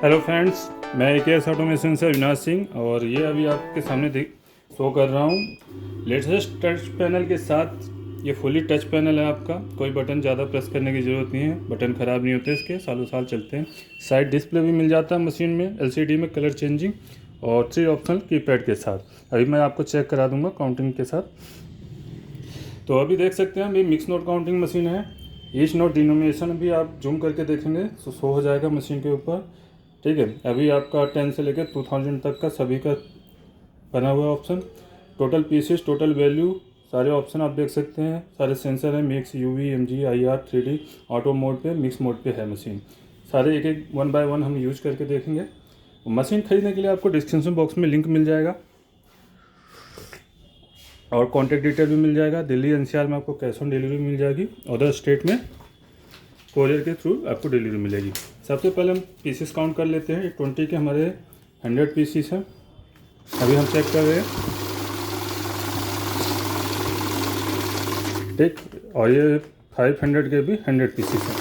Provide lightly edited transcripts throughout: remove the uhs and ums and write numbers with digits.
Hello friends, मैं AKS automation से अविनाश सिंह और ये अभी आपके सामने शो कर रहा हूँ लेटेस्ट टच पैनल के साथ। ये फुली टच पैनल है आपका, कोई बटन ज़्यादा प्रेस करने की ज़रूरत नहीं है, बटन ख़राब नहीं होते, इसके सालों साल चलते हैं। साइड डिस्प्ले भी मिल जाता है मशीन में, LCD में कलर चेंजिंग और 3 ऑप्शनल कीपैड के साथ। अभी मैं आपको चेक करा दूँगा काउंटिंग के साथ। तो अभी देख सकते हैं, अभी मिक्स नोट काउंटिंग मशीन है। ईच नोट डिनोमिनेशन भी आप जूम करके देखेंगे तो शो हो जाएगा मशीन के ऊपर। ठीक है, अभी आपका 10 से लेकर 2000 तक का सभी का बना हुआ option. Total pieces, total value, सारे ऑप्शन आप देख सकते हैं। सारे सेंसर हैं, mix, UV, MG, IR, 3D, auto mode पे, मिक्स मोड पे है मशीन। सारे एक एक 1 बाय 1 हम यूज करके देखेंगे। मशीन खरीदने के लिए आपको डिस्क्रिप्शन बॉक्स में लिंक मिल जाएगा और कॉन्टैक्ट डिटेल भी मिल जाएगा। दिल्ली NCR में आपको कैश ऑन डिलीवरी मिल जाएगी, अदर स्टेट में कोरियर के थ्रू आपको डिलीवरी मिलेगी। सबसे पहले हम पीसेस काउंट कर लेते हैं। 20 के हमारे 100 पीसीस हैं, अभी हम चेक कर रहे हैं। ठीक, और ये 500 के भी 100 पीसीस हैं।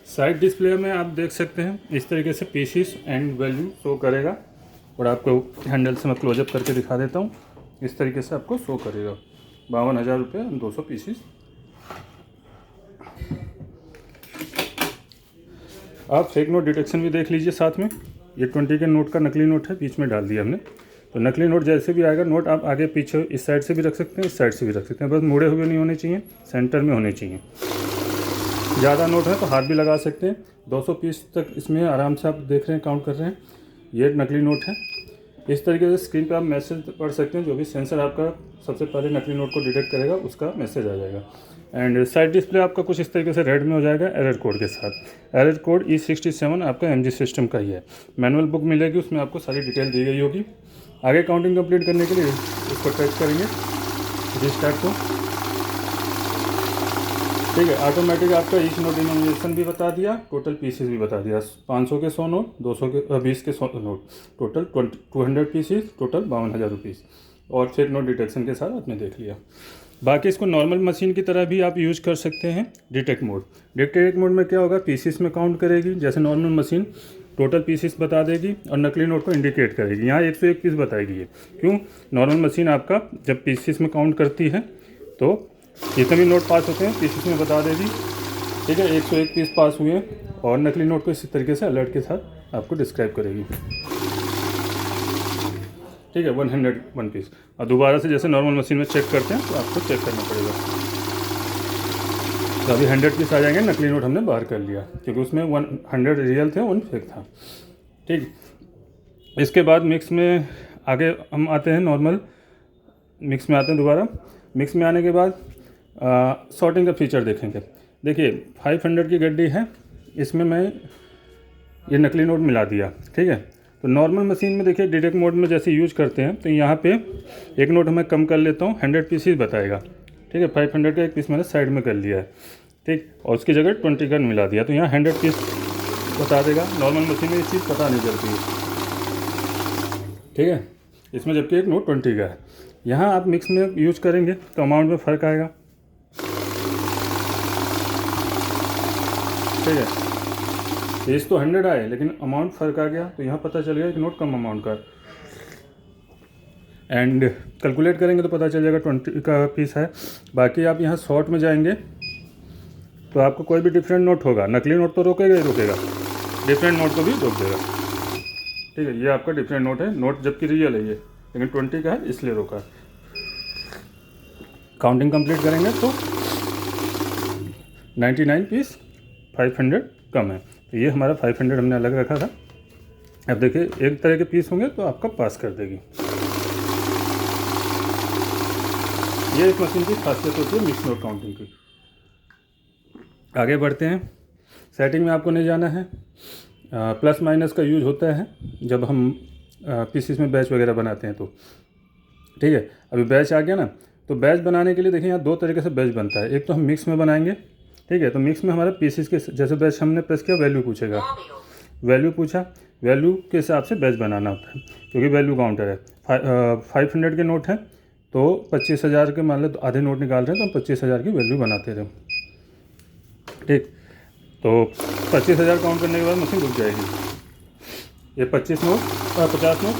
साइड डिस्प्ले में आप देख सकते हैं इस तरीके से पीसीस एंड वैल्यू शो करेगा और आपको हैंडल से मैं क्लोजअप करके दिखा देता हूँ। इस तरीके से आपको शो करेगा 52,000 रुपये 200 पीसीस। आप फेक नोट डिटेक्शन भी देख लीजिए साथ में। ये 20 के नोट का नकली नोट है, बीच में डाल दिया हमने। तो नकली नोट जैसे भी आएगा, नोट आप आगे पीछे इस साइड से भी रख सकते हैं, इस साइड से भी रख सकते हैं, बस मुड़े हुए नहीं होने चाहिए, सेंटर में होने चाहिए। ज़्यादा नोट है तो हाथ भी लगा सकते हैं। 200 पीस तक इसमें आराम से आप देख रहे हैं, काउंट कर रहे हैं। ये नकली नोट है। इस तरीके से स्क्रीन पे आप मैसेज पढ़ सकते हैं, जो भी सेंसर आपका सबसे पहले नकली नोट को डिटेक्ट करेगा उसका मैसेज आ जाएगा। एंड साइड डिस्प्ले आपका कुछ इस तरीके से रेड में हो जाएगा एरर कोड के साथ। एरर कोड E67 आपका MG सिस्टम का ही है। मैनुअल बुक मिलेगी, उसमें आपको सारी डिटेल दी गई होगी। आगे काउंटिंग कंप्लीट करने के लिए इसको टच करेंगे, रिस्टार्ट को। ठीक है, ऑटोमेटिक आपका ईच नोट डिनोमिनेशन भी बता दिया, टोटल पीसेस भी बता दिया। 500 के 100 नोट, 200 के 20 के 100 note, total 200 pieces, total 52,000 rupees. और फेक नोट डिटेक्शन के साथ आपने देख लिया। बाकी इसको नॉर्मल मशीन की तरह भी आप यूज कर सकते हैं। डिटेक्ट मोड, डिटेक्ट मोड में क्या होगा, पीसेस में काउंट करेगी जैसे नॉर्मल मशीन, टोटल पीसेस बता देगी और नकली नोट को इंडिकेट करेगी। यहाँ 101 पीस बताएगी ये। क्यों? नॉर्मल मशीन आपका जब पीसेस में काउंट करती है तो जितने भी नोट पास होते हैं पीसेस में बता देगी। ठीक है, 101 पीस पास हुए हैं और नकली नोट को इसी तरीके से अलर्ट के साथ आपको डिस्क्राइब करेगी। ठीक है, 101 पीस। और दोबारा से जैसे नॉर्मल मशीन में चेक करते हैं तो आपको चेक करना पड़ेगा। तो अभी 100 पीस आ जाएंगे, नकली नोट हमने बाहर कर लिया क्योंकि उसमें 100 रियल थे, 1 फेक था। ठीक, इसके बाद मिक्स में आगे हम आते हैं, नॉर्मल मिक्स में आते हैं। दोबारा मिक्स में आने के बाद सॉर्टिंग का फीचर देखेंगे। देखिए 500 की गड्डी है, इसमें मैं ये नकली नोट मिला दिया। ठीक है, तो नॉर्मल मशीन में देखिए डिटेक्ट मोड में जैसे यूज करते हैं तो यहाँ पे एक नोट मैं कम कर लेता हूँ, 100 पीसेस बताएगा। ठीक है, 500 का एक पीस मैंने साइड में कर लिया है। ठीक, और उसकी जगह 20 का मिला दिया तो यहाँ 100 पीस बता देगा। नॉर्मल मशीन में ये चीज़ पता नहीं चलती है। ठीक है, इसमें जबकि एक नोट 20 का है। यहाँ आप मिक्स में यूज करेंगे तो अमाउंट में फ़र्क आएगा। ठीक है, पेज तो 100 आए लेकिन अमाउंट फ़र्क आ गया तो यहाँ पता चल गया कि नोट कम अमाउंट का। एंड कैलकुलेट करेंगे तो पता चल जाएगा 20 का पीस है। बाकी आप यहाँ शॉर्ट में जाएंगे तो आपको कोई भी डिफरेंट नोट होगा, नकली नोट तो रोकेगा ही रोकेगा, डिफरेंट नोट को भी रोक देगा। ठीक है, ये आपका डिफरेंट नोट है, नोट जबकि रियल है ये, लेकिन 20 का है इसलिए रोका। काउंटिंग कंप्लीट करेंगे तो 99 पीस 500 कम है, तो ये हमारा 500 हमने अलग रखा था। अब देखिए एक तरह के पीस होंगे तो आपका पास कर देगी। ये इस मशीन की खासियत होती है मिक्स नोट काउंटिंग की। आगे बढ़ते हैं। सेटिंग में आपको नहीं जाना है। प्लस माइनस का यूज होता है जब हम पीसीस में बैच वगैरह बनाते हैं तो। ठीक है, अभी बैच आ गया ना, तो बैच बनाने के लिए देखिए यहाँ 2 तरीके से बैच बनता है। एक तो हम मिक्स में बनाएंगे। ठीक है, तो मिक्स में हमारा पीसीस के जैसे बैच हमने प्रेस किया, वैल्यू पूछेगा, वैल्यू पूछा, वैल्यू के हिसाब से बैच बनाना होता है क्योंकि वैल्यू काउंटर है। 500 के नोट हैं तो 25,000 के मान लो, तो आधे नोट निकाल रहे हैं तो हम 25,000 की वैल्यू बनाते रहे। ठीक। तो 25,000 काउंट करने के बाद मशीन रुक जाएगी। ये 25 नोट 50 नोट,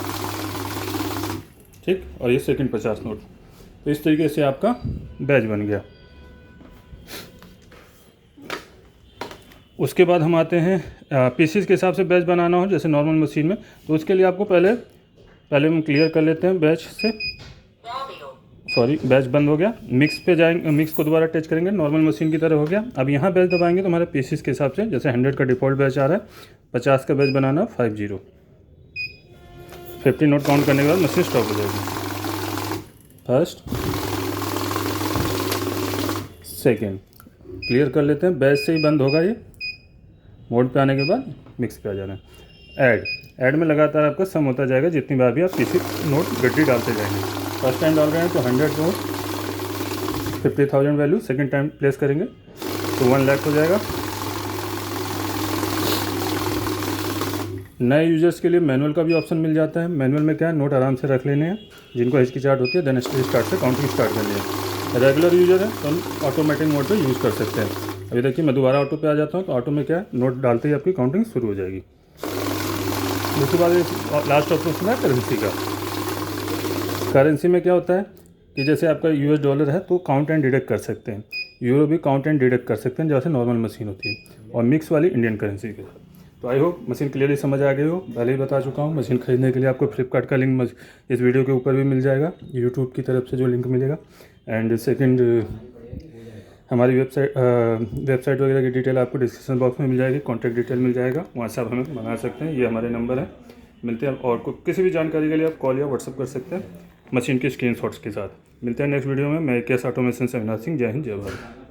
ठीक, और ये सेकंड 50 नोट। तो इस तरीके से आपका बैच बन गया। उसके बाद हम आते हैं पीसीस के हिसाब से बैच बनाना हो जैसे नॉर्मल मशीन में, तो उसके लिए आपको पहले हम क्लियर कर लेते हैं बैच से। सॉरी, बैच बंद हो गया। मिक्स पे जाएंगे, मिक्स को दोबारा टच करेंगे, नॉर्मल मशीन की तरह हो गया। अब यहाँ बैच दबाएंगे तो हमारे पीसीस के हिसाब से जैसे 100 का डिफ़ॉल्ट बैच आ रहा है, 50 का बैच बनाना 50 नोट काउंट करने के बाद मशीन स्टॉप हो जाएगी। फर्स्ट, सेकेंड, क्लियर कर लेते हैं। बैच से ही बंद होगा ये। मोड पे आने के बाद मिक्स पे आ जाना है। ऐड में लगातार आपका सम होता जाएगा जितनी बार भी आप किसी नोट गड्डी डालते जाएंगे। फर्स्ट टाइम डाल रहे हैं तो 100 note 50,000 value, second time place करेंगे तो 1 लाख हो जाएगा। नए यूजर्स के लिए मैनुअल का भी ऑप्शन मिल जाता है। मैनुअल में क्या है, नोट आराम से रख लेने हैं, जिनको हिचकिचाहट होती है देन स्टार्ट से काउंटिंग स्टार्ट करनी है। रेगुलर यूजर है तो हम ऑटोमेटिक मोड पे यूज़ कर सकते हैं। अभी देखिए मैं दोबारा ऑटो पे आ जाता हूँ तो ऑटो में क्या है, नोट डालते ही आपकी काउंटिंग शुरू हो जाएगी। दूसरी बात, लास्ट ऑप्शन है करेंसी का। करेंसी में क्या होता है कि जैसे आपका यूएस डॉलर है तो काउंट एंड डिडक्ट कर सकते हैं, यूरो भी काउंट एंड डिडक्ट कर सकते हैं जैसे नॉर्मल मशीन होती है, और मिक्स वाली इंडियन करेंसी के। तो आई होप मशीन क्लियरली समझ आ गई हो। पहले ही बता चुका हूँ, मशीन खरीदने के लिए आपको फ्लिपकार्ट का लिंक इस वीडियो के ऊपर भी मिल जाएगा, यूट्यूब की तरफ से जो लिंक मिलेगा। एंड सेकेंड, हमारी वेबसाइट वगैरह की डिटेल आपको डिस्क्रिप्शन बॉक्स में मिल जाएगी, कॉन्टैक्ट डिटेल मिल जाएगा, वहाँ से आप हमें मंगा सकते हैं। ये हमारे नंबर है, मिलते हैं। और किसी भी जानकारी के लिए आप कॉल या व्हाट्सअप कर सकते हैं मशीन के स्क्रीनशॉट्स के साथ। मिलते हैं नेक्स्ट वीडियो में। मैं केएस ऑटोमेशन से अविनाश सिंह। जय हिंद, जय भारत।